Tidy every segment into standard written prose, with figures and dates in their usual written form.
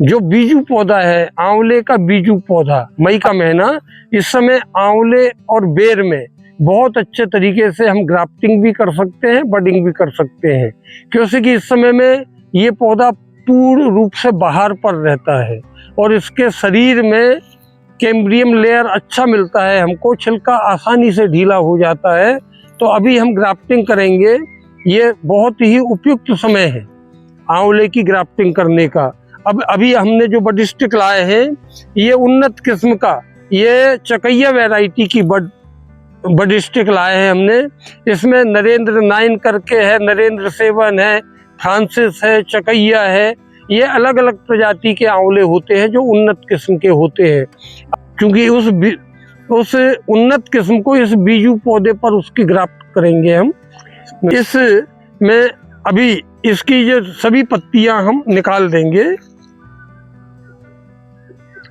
जो बीजू पौधा है, आंवले का बीजू पौधा, मई का महीना, इस समय आंवले और बेर में बहुत अच्छे तरीके से हम ग्राफ्टिंग भी कर सकते हैं, बडिंग भी कर सकते हैं, क्योंकि इस समय में ये पौधा पूर्ण रूप से बाहर पर रहता है और इसके शरीर में कैम्ब्रियम लेयर अच्छा मिलता है हमको, छिलका आसानी से ढीला हो जाता है। तो अभी हम ग्राफ्टिंग करेंगे, ये बहुत ही उपयुक्त समय है आंवले की ग्राफ्टिंग करने का। अब अभी हमने जो बड स्टिक लाए हैं, ये उन्नत किस्म का, ये चकैया वैरायटी की बड स्टिक लाए हैं हमने। इसमें नरेंद्र 9 करके है, नरेंद्र 7 है, फ्रांसिस है, चकैया है। ये अलग अलग प्रजाति के आंवले होते हैं जो उन्नत किस्म के होते हैं, क्योंकि उस उन्नत किस्म को इस बीजू पौधे पर उसकी ग्राफ्ट करेंगे हम। इसमें अभी इसकी जो सभी पत्तियां हम निकाल देंगे।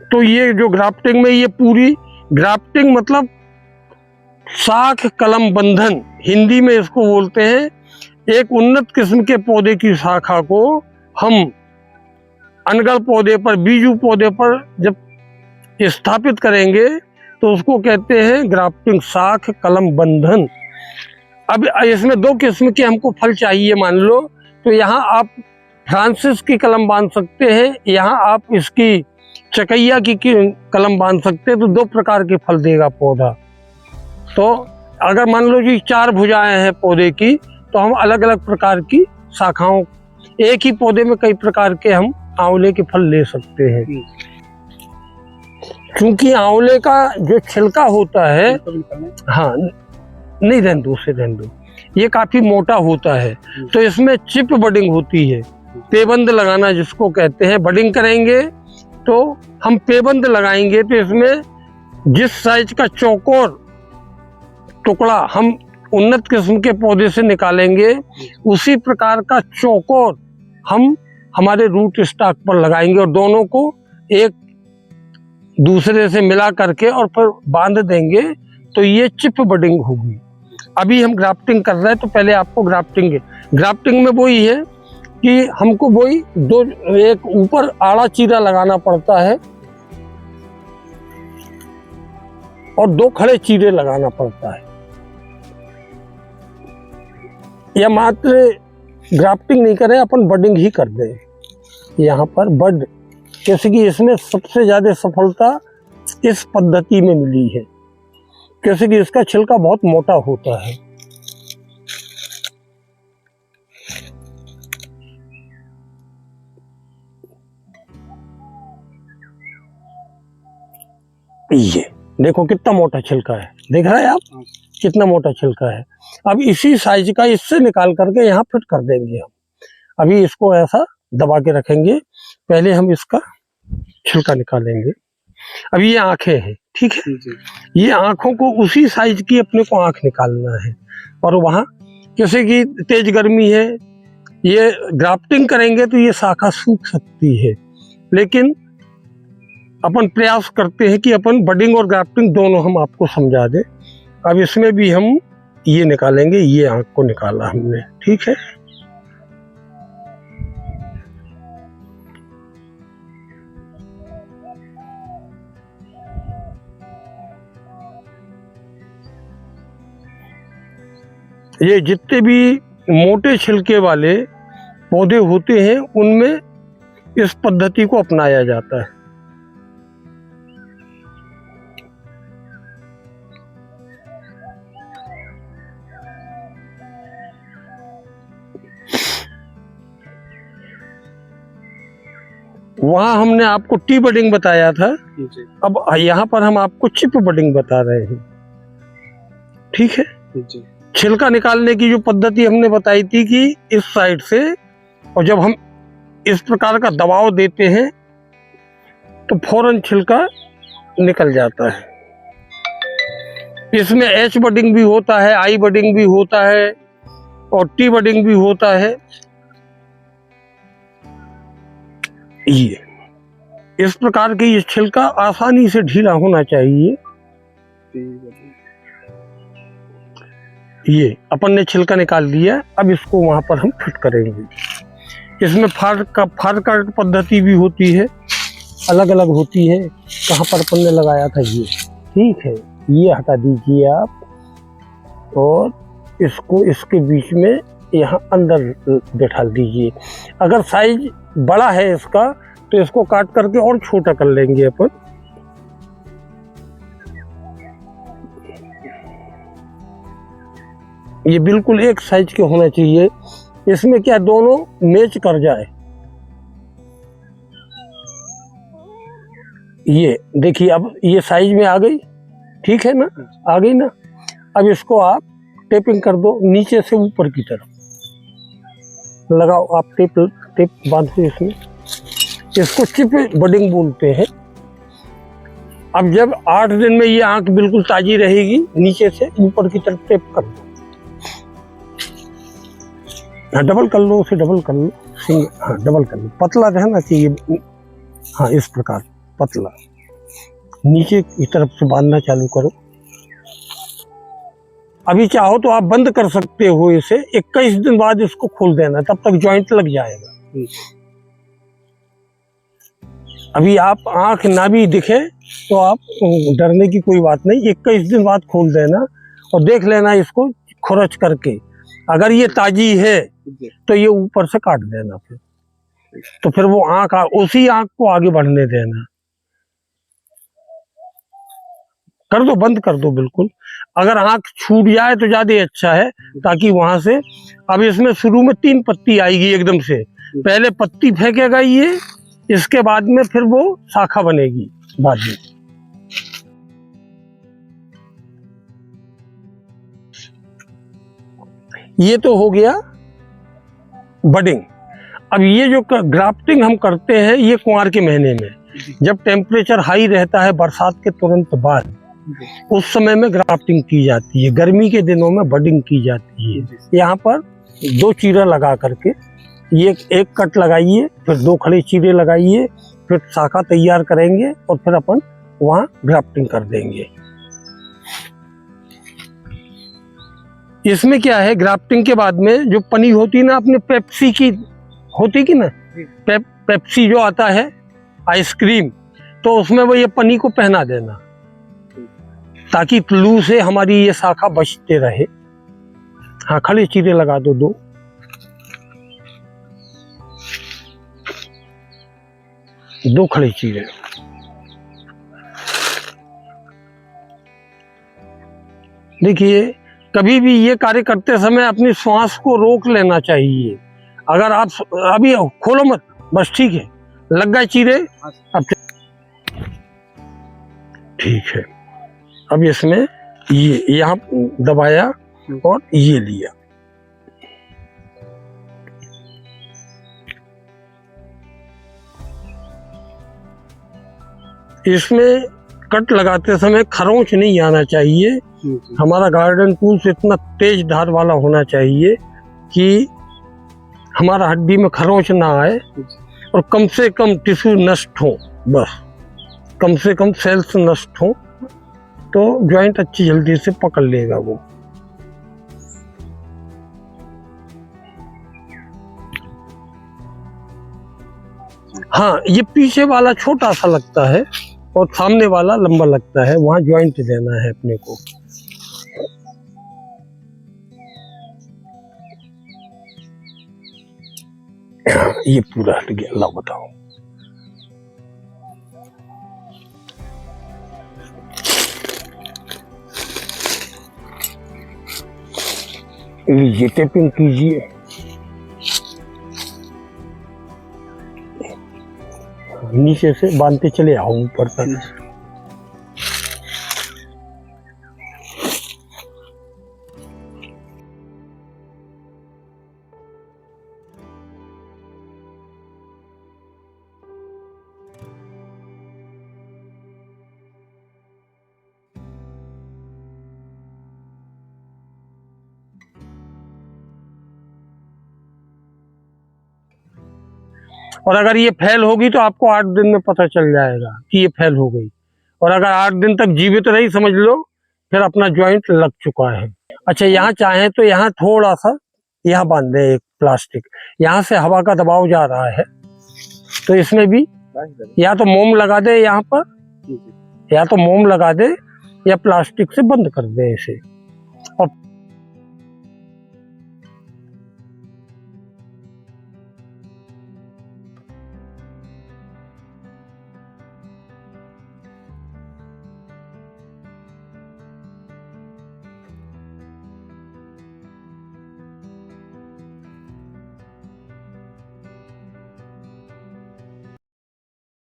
तो ये जो ग्राफ्टिंग में, ये पूरी ग्राफ्टिंग मतलब शाख कलम बंधन, हिंदी में इसको बोलते हैं। एक उन्नत किस्म के पौधे की शाखा को हम अनगढ़ पौधे पर, बीजू पौधे पर जब स्थापित करेंगे तो उसको कहते हैं ग्राफ्टिंग, शाख कलम बंधन। अब इसमें 2 किस्म के हमको फल चाहिए मान लो, तो यहाँ आप फ्रांसिस की कलम बांध सकते हैं, यहाँ आप इसकी चकैया की कलम बांध सकते हैं, तो 2 प्रकार के फल देगा पौधा। तो अगर मान लो जी 4 भुजाएं हैं पौधे की, तो हम अलग अलग प्रकार की शाखाओं, एक ही पौधे में कई प्रकार के हम आंवले के फल ले सकते हैं। क्योंकि आंवले का जो छिलका होता है, हाँ नहीं, रहने दो, उसे रहने दो, ये काफी मोटा होता है, तो इसमें चिप बडिंग होती है, पेबंद लगाना जिसको कहते हैं। बडिंग करेंगे तो हम पेबंद लगाएंगे, तो इसमें जिस साइज का चौकोर टुकड़ा हम उन्नत किस्म के पौधे से निकालेंगे, उसी प्रकार का चौकोर हम हमारे रूट स्टॉक पर लगाएंगे और दोनों को एक दूसरे से मिला करके और फिर बांध देंगे, तो ये चिप बडिंग होगी। अभी हम ग्राफ्टिंग कर रहे हैं, तो पहले आपको ग्राफ्टिंग में वही है कि हमको वही एक ऊपर आड़ा चीरा लगाना पड़ता है और 2 खड़े चीरे लगाना पड़ता है। या मात्र ग्राफ्टिंग नहीं करें, अपन बडिंग ही कर दें यहाँ पर बड, क्योंकि इसमें सबसे ज्यादा सफलता इस पद्धति में मिली है, क्योंकि इसका छिलका बहुत मोटा होता है। ये देखो कितना मोटा छिलका है, देख रहे हैं आप कितना मोटा छिलका है। अब इसी साइज का इससे निकाल करके यहाँ फिट कर देंगे हम। अभी इसको ऐसा दबा के रखेंगे, पहले हम इसका छिलका निकालेंगे। अब ये आंखें हैं, ठीक है, ये आंखों को उसी साइज की अपने को आंख निकालना है। और वहाँ जैसे कि तेज गर्मी है, ये ग्राफ्टिंग करेंगे तो ये शाखा सूख सकती है, लेकिन अपन प्रयास करते हैं कि अपन बडिंग और ग्राफ्टिंग दोनों हम आपको समझा दें। अब इसमें भी हम ये निकालेंगे, ये आंख को निकाला हमने, ठीक है। ये जितने भी मोटे छिलके वाले पौधे होते हैं, उनमें इस पद्धति को अपनाया जाता है। वहां हमने आपको टी बडिंग बताया था, अब यहाँ पर हम आपको चिप बडिंग बता रहे हैं, ठीक है। छिलका निकालने की जो पद्धति हमने बताई थी कि इस साइड से, और जब हम इस प्रकार का दबाव देते हैं तो फौरन छिलका निकल जाता है। इसमें एच बडिंग भी होता है, आई बडिंग भी होता है और टी बडिंग भी होता है। ये इस प्रकार के ये छिलका आसानी से ढीला होना चाहिए। ये अपन ने छिलका निकाल लिया, अब इसको वहां पर हम फिट करेंगे। इसमें फार कट पद्धति भी होती है, अलग अलग होती है। कहाँ पर अपन ने लगाया था ये, ठीक है, ये हटा दीजिए आप और इसको इसके बीच में यहाँ अंदर बैठा दीजिए। अगर साइज बड़ा है इसका तो इसको काट करके और छोटा कर लेंगे अपन। ये बिल्कुल एक साइज के होना चाहिए, इसमें क्या दोनों मैच कर जाए। ये देखिए अब ये साइज में आ गई, ठीक है ना, आ गई ना। अब इसको आप टेपिंग कर दो नीचे से ऊपर की तरफ लगाओ। आप टेप बांधो इसमें, इसको चिप बडिंग बोलते हैं। अब जब 8 दिन में ये आंख बिल्कुल ताजी रहेगी, नीचे से ऊपर की तरफ टेप कर दो। हाँ डबल कर लो, उसे डबल कर लो, हाँ डबल कर लो, पतला रहना चाहिए। हाँ इस प्रकार पतला, नीचे की तरफ से बांधना चालू करो। अभी चाहो तो आप बंद कर सकते हो इसे, 21 दिन बाद इसको खोल देना, तब तक जॉइंट लग जाएगा। अभी आप आंख ना भी दिखे तो आप डरने की कोई बात नहीं, 21 दिन बाद खोल देना और देख लेना इसको खुरच करके। अगर ये ताजी है तो ये ऊपर से काट देना, फिर तो फिर वो आंख उसी आंख को आगे बढ़ने देना। कर दो, बंद कर दो बिल्कुल। अगर आंख छूट जाए तो ज्यादा अच्छा है, ताकि वहां से अब इसमें शुरू में 3 पत्ती आएगी एकदम से। पहले पत्ती फेंकेगा ये, इसके बाद में फिर वो शाखा बनेगी बाद में। ये तो हो गया बडिंग। अब ये जो ग्राफ्टिंग हम करते हैं ये कुंवार के महीने में, जब टेम्परेचर हाई रहता है बरसात के तुरंत बाद, उस समय में ग्राफ्टिंग की जाती है। गर्मी के दिनों में बडिंग की जाती है। यहाँ पर 2 चीरा लगा करके ये एक कट लगाइए, फिर 2 खड़े चीरे लगाइए, फिर शाखा तैयार करेंगे और फिर अपन वहाँ ग्राफ्टिंग कर देंगे। इसमें क्या है, ग्राफ्टिंग के बाद में जो पनी होती है ना, अपने पेप्सी की होती कि ना, पेप्सी जो आता है आइसक्रीम, तो उसमें वो ये पनी को पहना देना, ताकि लू से हमारी ये शाखा बचते रहे। हाँ खड़े चीरे लगा दो 2। दो खड़े चीरे। देखिए कभी भी ये कार्य करते समय अपनी श्वास को रोक लेना चाहिए। अगर आप अभी खोलो मत, बस ठीक है, लग गए चीरे। अब ठीक है, अब इसमें ये यहाँ दबाया और ये लिया। इसमें कट लगाते समय खरोंच नहीं आना चाहिए। हमारा गार्डन टूल्स इतना तेज धार वाला होना चाहिए कि हमारा हड्डी में खरोंच ना आए और कम से कम टिश्यू नष्ट हो, बस कम से कम सेल्स नष्ट हो, तो जॉइंट अच्छी जल्दी से पकड़ लेगा वो। हाँ ये पीछे वाला छोटा सा लगता है और सामने वाला लंबा लगता है, वहां जॉइंट देना है अपने को। ये पूरा हट गया, ला बताओ। लीजिए टेपिंग कीजिए। नीचे से बांधते चले आओ ऊपर तक। और अगर ये फैल होगी तो आपको 8 दिन में पता चल जाएगा कि ये फैल हो गई। और अगर 8 दिन तक जीवित रही, समझ लो फिर अपना जॉइंट लग चुका है। अच्छा यहाँ चाहे तो यहाँ थोड़ा सा यहाँ बांध दें एक प्लास्टिक, यहाँ से हवा का दबाव जा रहा है, तो इसमें भी या तो मोम लगा दे यहाँ पर, या तो मोम लगा दे या प्लास्टिक से बंद कर दे इसे। और